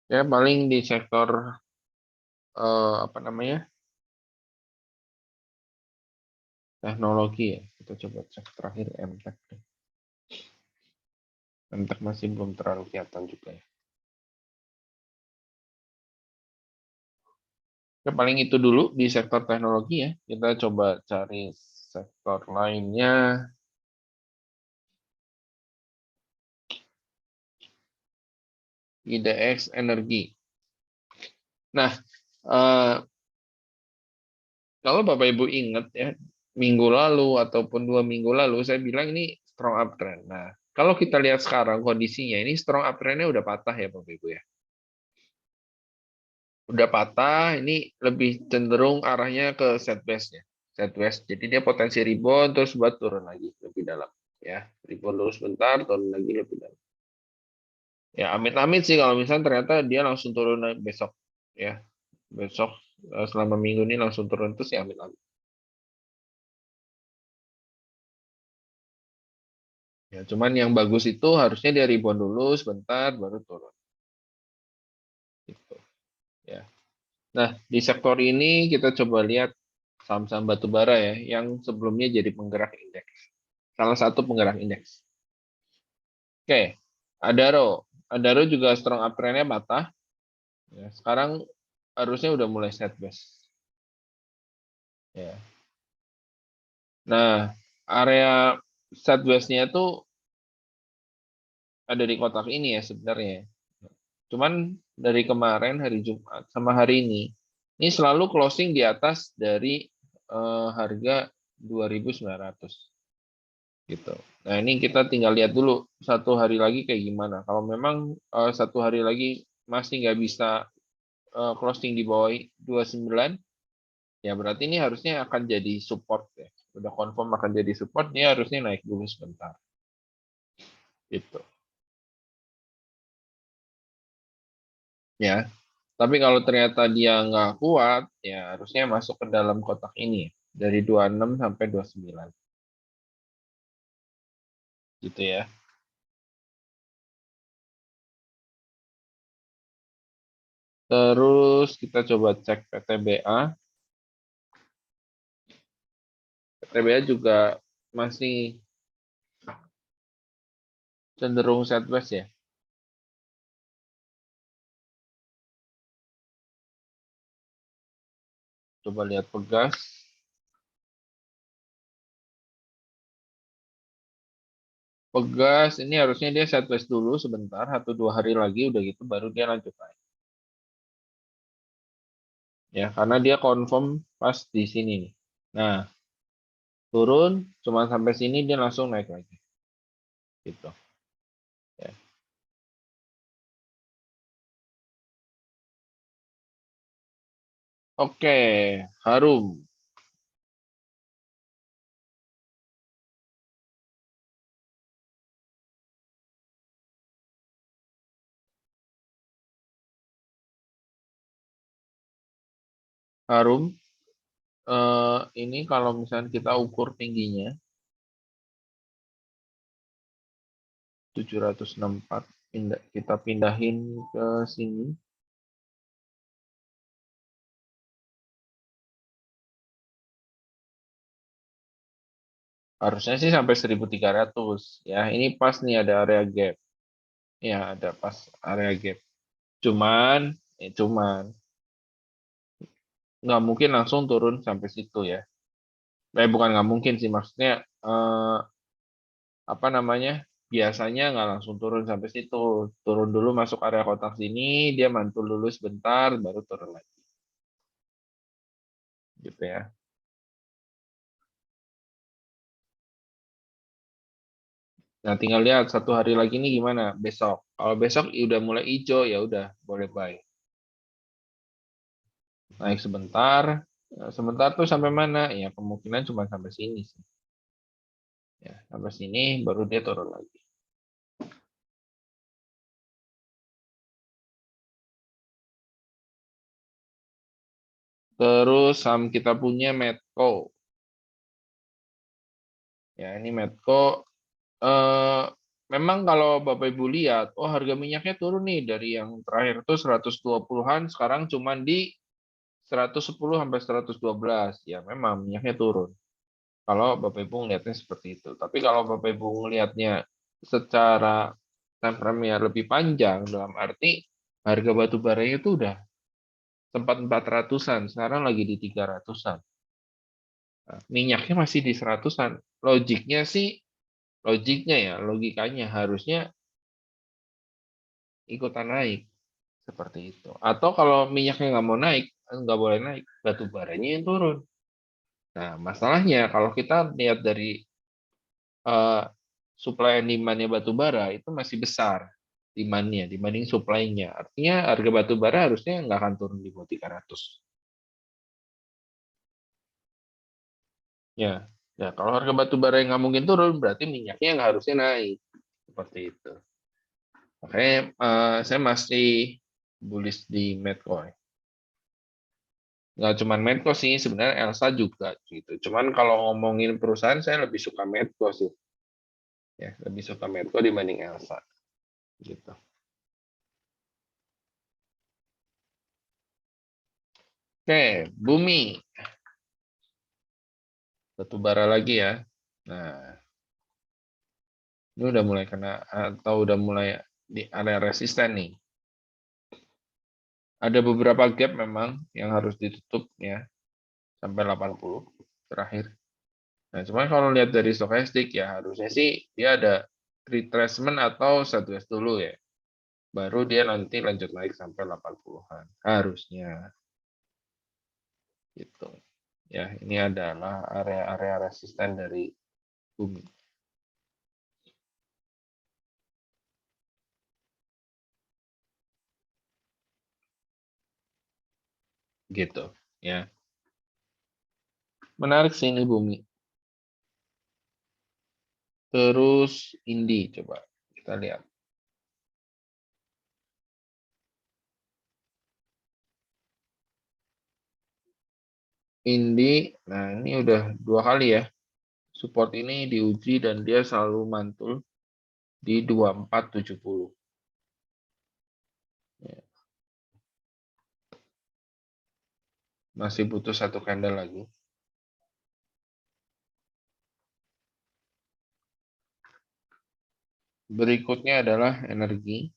Ya paling di sektor apa namanya teknologi ya. Kita coba cek terakhir MTech. MTech masih belum terlalu kelihatan juga ya. Ya paling itu dulu di sektor teknologi ya. Kita coba cari sektor lainnya. IDX energi. Nah, eh, kalau Bapak Ibu ingat ya, minggu lalu ataupun 2 minggu lalu saya bilang ini strong uptrend. Nah, kalau kita lihat sekarang kondisinya ini strong uptrend-nya udah patah ya Bapak Ibu ya. Udah patah, ini lebih cenderung arahnya ke sideways ya. Sideways. Jadi dia potensi rebound terus buat turun lagi lebih dalam ya. Rebound dulu sebentar, turun lagi lebih dalam. Ya, amit-amit sih kalau misalnya ternyata dia langsung turun besok ya. Besok selama minggu ini langsung turun terus ya amit-amit. Ya, cuman yang bagus itu harusnya dia rebound dulu sebentar baru turun gitu ya. Nah, di sektor ini kita coba lihat saham-saham batu bara ya yang sebelumnya jadi penggerak indeks. Salah satu penggerak indeks. Oke, Adaro. Adaro juga strong uptrend-nya patah. Ya, sekarang harusnya udah mulai sideways. Ya. Nah, area sideways-nya itu ada di kotak ini ya sebenarnya. Cuman dari kemarin hari Jumat sama hari ini selalu closing di atas dari harga 2.900 gitu. Nah ini kita tinggal lihat dulu satu hari lagi kayak gimana. Kalau memang satu hari lagi masih nggak bisa closing di bawah 29, ya berarti ini harusnya akan jadi support ya. Udah confirm akan jadi support, dia harusnya naik dulu sebentar. Gitu. Ya. Tapi kalau ternyata dia nggak kuat, ya harusnya masuk ke dalam kotak ini dari 26 sampai 29. Gitu ya. Terus kita coba cek PTBA. PTBA juga masih cenderung sideways ya. Coba lihat Pegas. Pegas ini harusnya dia sideways dulu sebentar, 1-2 hari lagi udah gitu baru dia lanjut naik. Ya, karena dia confirm pas di sini nih. Nah, turun cuma sampai sini dia langsung naik lagi. Gitu. Ya. Oke, Harum. Harum ini kalau misalnya kita ukur tingginya 764, kita pindahin ke sini. Harusnya sih sampai 1.300 ya. Ini pas nih ada area gap. Ya, ada pas area gap. Cuman nggak mungkin langsung turun sampai situ ya. Bukan nggak mungkin sih, maksudnya apa namanya? Biasanya nggak langsung turun sampai situ. Turun dulu masuk area kotak sini, dia mantul dulu sebentar, baru turun lagi. Gitu ya. Nah, tinggal lihat 1 hari lagi nih gimana besok. Kalau besok udah mulai hijau ya udah boleh buy. Naik sebentar, sebentar tuh sampai mana? Ya kemungkinan cuma sampai sini sih. Ya, sampai sini baru dia turun lagi. Terus saham kita punya Medco. Ya, ini Medco memang kalau Bapak Ibu lihat, oh harga minyaknya turun nih dari yang terakhir tuh 120-an, sekarang cuma di 110 sampai 112. Ya memang minyaknya turun. Kalau Bapak Ibu ngelihatnya seperti itu. Tapi kalau Bapak Ibu ngelihatnya secara time frame-nya lebih panjang, dalam arti harga batu baranya itu udah sempat 400-an, sekarang lagi di 300-an. Nah, minyaknya masih di 100-an. Logiknya sih, logiknya ya, logikanya harusnya ikutan naik. Seperti itu. Atau kalau minyaknya nggak mau naik, nggak boleh naik, batu baranya yang turun. Nah, masalahnya kalau kita lihat dari eh, supply and demand-nya batu bara itu masih besar demand-nya dibanding supply-nya. Artinya harga batu bara harusnya nggak akan turun di bawah 300. Ya, ya kalau harga batu bara yang nggak mungkin turun, berarti minyaknya nggak harusnya naik. Seperti itu. Makanya saya masih bullish di Medcoin. Nggak cuma Medco sih, sebenarnya Elsa juga gitu. Cuman kalau ngomongin perusahaan, saya lebih suka Medco sih. Ya, lebih suka Medco dibanding Elsa gitu. Oke, Bumi, batu bara lagi ya. Nah, ini udah mulai kena atau udah mulai di area resisten nih. Ada beberapa gap memang yang harus ditutup ya sampai 80 terakhir. Nah, cuman kalau lihat dari stokastik ya harusnya sih dia ada retracement atau sideways dulu ya. Baru dia nanti lanjut naik sampai 80-an. Harusnya gitu. Ya, ini adalah area-area resisten dari bumi. Gitu ya. Menarik sih ini bumi. Terus Indi coba kita lihat. Indi, nah ini udah 2 kali ya. Support ini diuji dan dia selalu mantul di 2470. Ya, masih butuh satu candle lagi. Berikutnya adalah energi.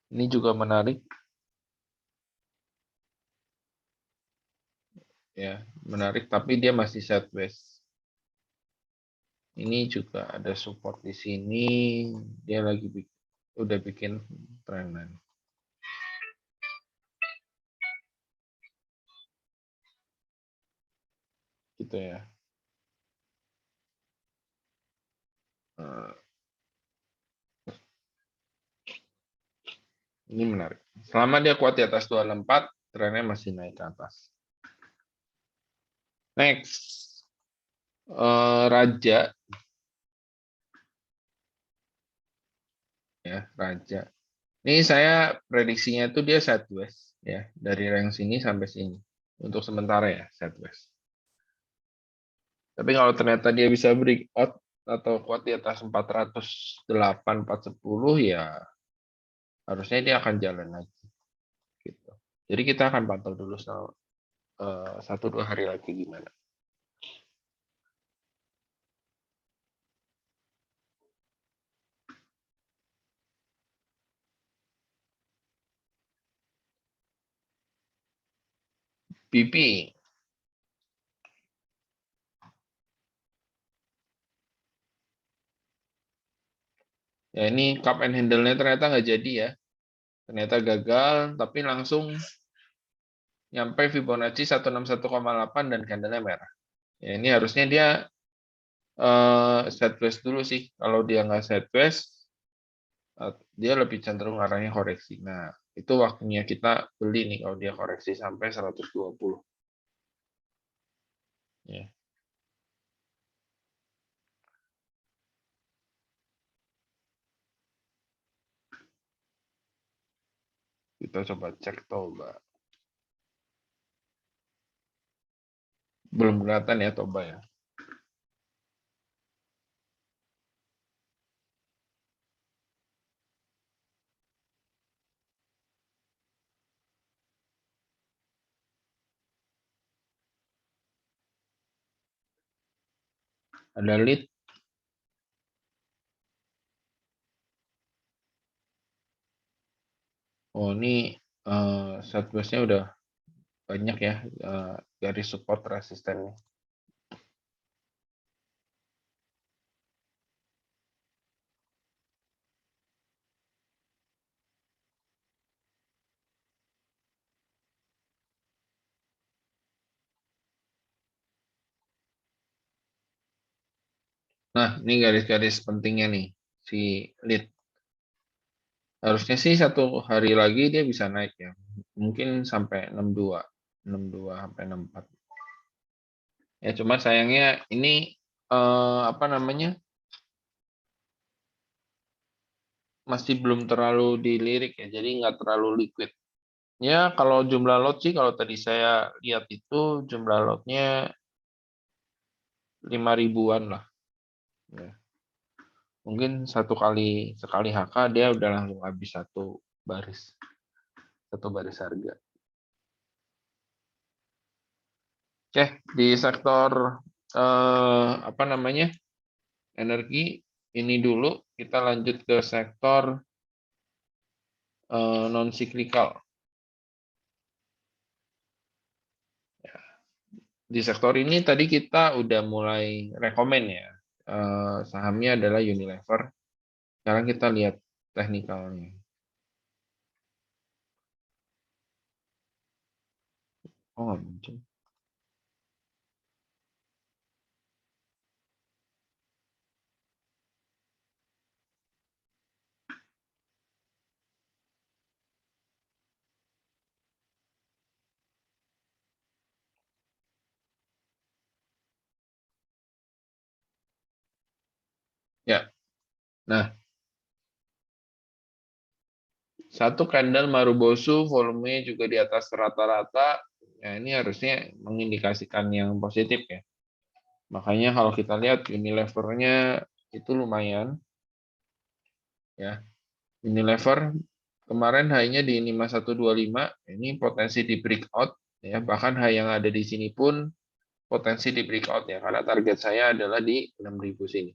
Ini juga menarik ya, menarik tapi dia masih sideways. Ini juga ada support di sini. Dia lagi udah bikin trendan. Gitu ya. Eh, Ini menarik. Selama dia kuat di atas 24, trennya masih naik ke atas. Next. Raja. Ya, Raja. Ini saya prediksinya itu dia sideways. Ya, dari range sini sampai sini. Untuk sementara ya, sideways. Tapi kalau ternyata dia bisa breakout atau kuat di atas 408, 410 ya harusnya dia akan jalan lagi. Gitu. Jadi kita akan pantau dulu 1-2 hari lagi gimana. BP. Ya ini cup and handle-nya ternyata nggak jadi ya. Ternyata gagal, tapi langsung nyampe Fibonacci 161,8 dan candlenya merah. Ya, ini harusnya dia sideways dulu sih. Kalau dia nggak sideways, dia lebih cenderung arahnya koreksi. Nah, itu waktunya kita beli nih kalau dia koreksi sampai 120. Ya, kita coba cek Toba. Belum kelihatan ya Toba ya. Ada lead. Oh, ini sideways-nya udah banyak ya garis support resistennya. Nah, ini garis-garis pentingnya nih, si lead. Harusnya sih 1 hari lagi dia bisa naik ya. Mungkin sampai 62. 62 sampai 64. Ya, cuma sayangnya ini apa namanya? Masih belum terlalu dilirik ya. Jadi nggak terlalu liquid. Ya, kalau jumlah lot sih kalau tadi saya lihat itu jumlah lotnya 5 ribuan lah. Ya. Mungkin sekali HK dia udah langsung habis satu baris harga. Oke, di sektor apa namanya energi ini dulu, kita lanjut ke sektor non siklikal. Di sektor ini tadi kita udah mulai rekomen ya. Sahamnya adalah Unilever. Sekarang kita lihat teknikalnya. Oh, nggak muncul. Ya, nah satu candle Marubozu volumenya juga di atas rata-rata. Ya, ini harusnya mengindikasikan yang positif ya. Makanya kalau kita lihat Unilever-nya itu lumayan ya. Unilever kemarin high-nya di 5125, ini potensi di breakout ya. Bahkan high yang ada di sini pun potensi di breakout ya, karena target saya adalah di 6.000 sini.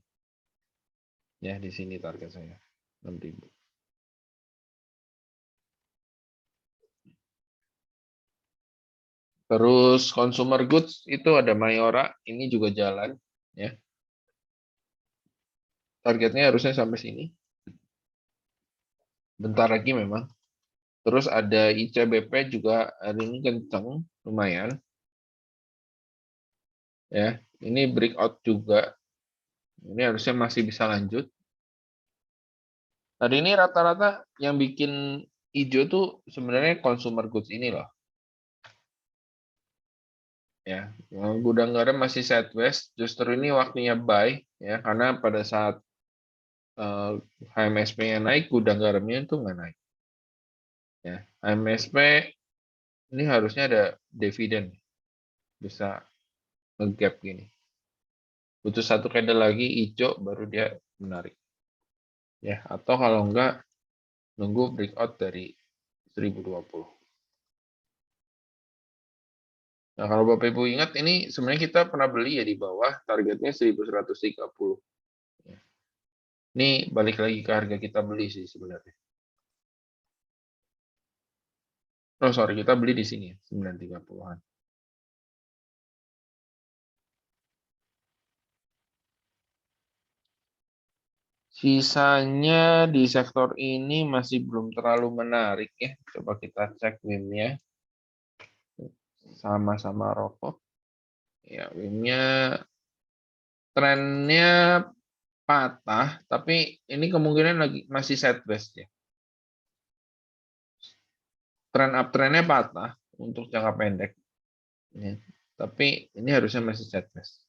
Ya, di sini target saya 6.000. Terus consumer goods itu ada Mayora, ini juga jalan ya. Targetnya harusnya sampai sini. Bentar lagi memang. Terus ada ICBP juga hari ini kenceng, lumayan. Ya, ini breakout juga. Ini harusnya masih bisa lanjut. Tadi ini rata-rata yang bikin hijau tuh sebenarnya consumer goods ini loh. Ya, gudang garam masih sideways. Justru ini waktunya buy ya, karena pada saat HMSP-nya naik, gudang garamnya itu nggak naik. Ya, HMSP ini harusnya ada dividen, bisa nge-gap gini. Butuh satu candle lagi hijau baru dia menarik. Ya, atau kalau enggak nunggu breakout dari 1020. Nah, kalau Bapak Ibu ingat ini sebenarnya kita pernah beli ya di bawah targetnya 1130. Ya. Ini balik lagi ke harga kita beli sih sebenarnya. Oh, sorry, kita beli di sini ya, 930-an. Sisanya di sektor ini masih belum terlalu menarik ya. Coba kita cek WIM-nya. Sama-sama rokok. Ya, WIM-nya trennya patah, tapi ini kemungkinan lagi masih sideways ya. Tren uptrendnya patah untuk jangka pendek. Ya. Tapi ini harusnya masih sideways.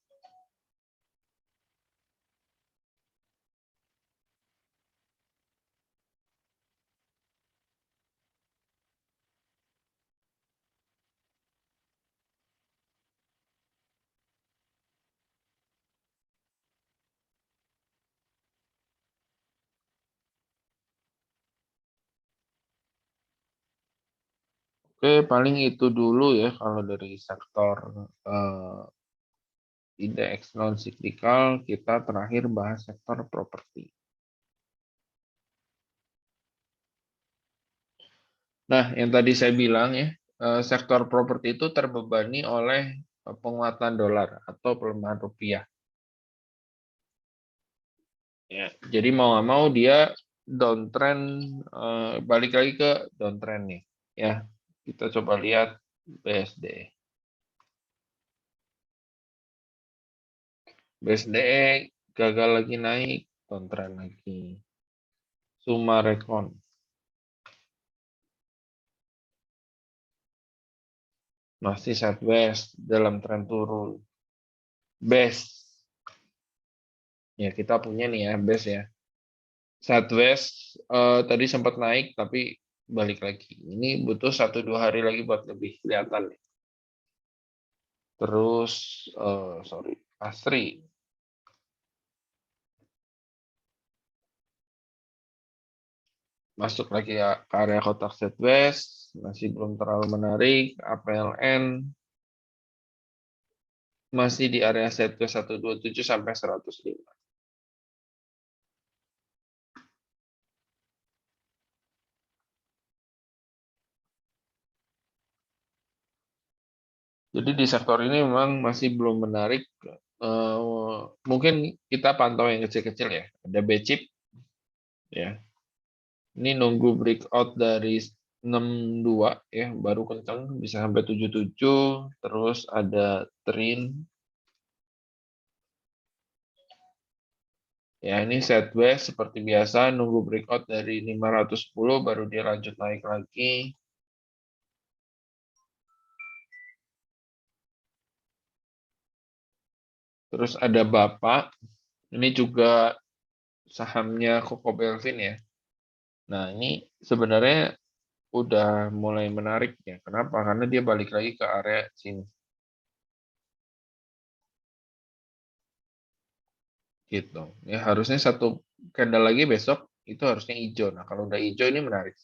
Oke, paling itu dulu ya kalau dari sektor indeks non siklikal, kita terakhir bahas sektor properti. Nah, yang tadi saya bilang ya, sektor properti itu terbebani oleh penguatan dolar atau pelemahan rupiah. Ya, jadi mau nggak mau dia downtrend, balik lagi ke downtrend nih. Ya, kita coba lihat BSD. BSD gagal lagi naik, downtrend lagi. Sumarekon. Masih sideways dalam tren turun. Base. Ya, kita punya nih ya, base ya. Sideways tadi sempat naik tapi balik lagi. Ini butuh 1-2 hari lagi buat lebih kelihatan. Terus, sorry, Asri. Masuk lagi ya ke area kotak sideways, masih belum terlalu menarik. APLN masih di area sideways 127 sampai 105. Jadi di sektor ini memang masih belum menarik. Mungkin kita pantau yang kecil-kecil ya. Ada B-chip ya. Ini nunggu breakout dari 62 ya, baru kencang bisa sampai 77. Terus ada Trin. Ya, ini sideways seperti biasa nunggu breakout dari 510 baru dia lanjut naik lagi. Terus ada Bapak. Ini juga sahamnya Koko Belvin ya. Nah, ini sebenarnya udah mulai menarik ya. Kenapa? Karena dia balik lagi ke area sini. Gitu. Ya harusnya satu candle lagi besok itu harusnya hijau. Nah, kalau udah hijau ini menarik.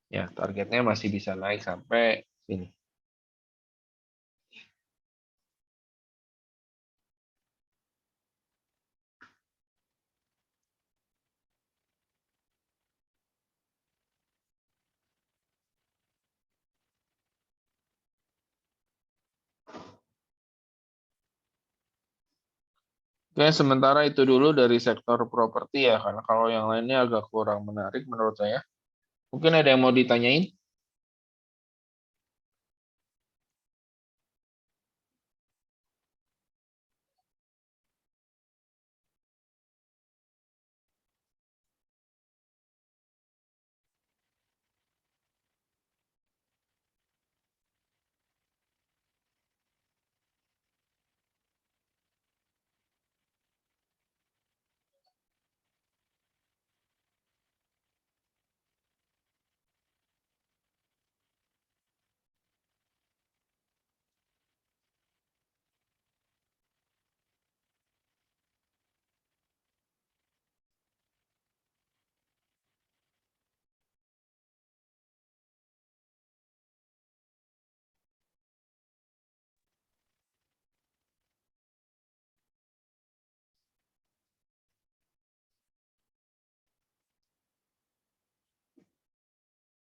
Ya, targetnya masih bisa naik sampai sini. Oke, sementara itu dulu dari sektor properti ya, karena kalau yang lainnya agak kurang menarik menurut saya. Mungkin ada yang mau ditanyain?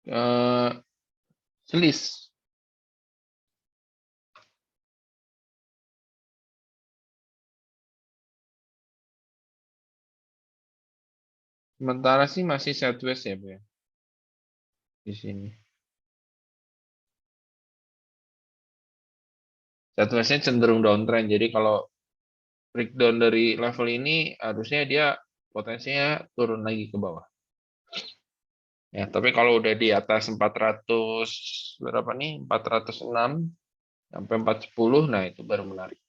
Eh, Selis. Sementara sih masih sideways ya, Bu, ya, di sini. Sideways-nya cenderung downtrend. Jadi kalau breakdown dari level ini harusnya dia potensinya turun lagi ke bawah. Ya, tapi kalau udah di atas 400 berapa nih? 406 sampai 410, nah itu baru menarik.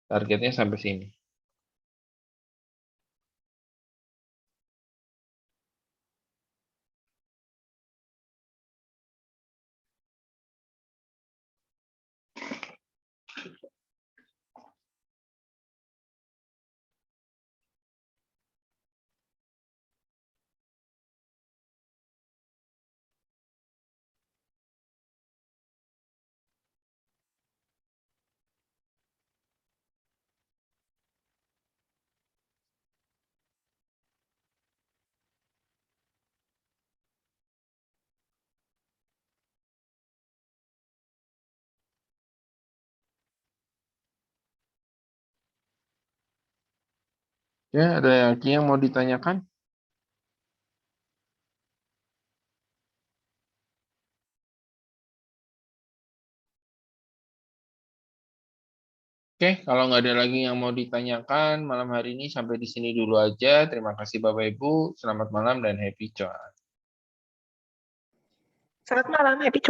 Targetnya sampai sini. Ya, ada lagi yang mau ditanyakan? Oke, kalau nggak ada lagi yang mau ditanyakan malam hari ini sampai di sini dulu aja. Terima kasih Bapak Ibu. Selamat malam dan happy cuan. Selamat malam, happy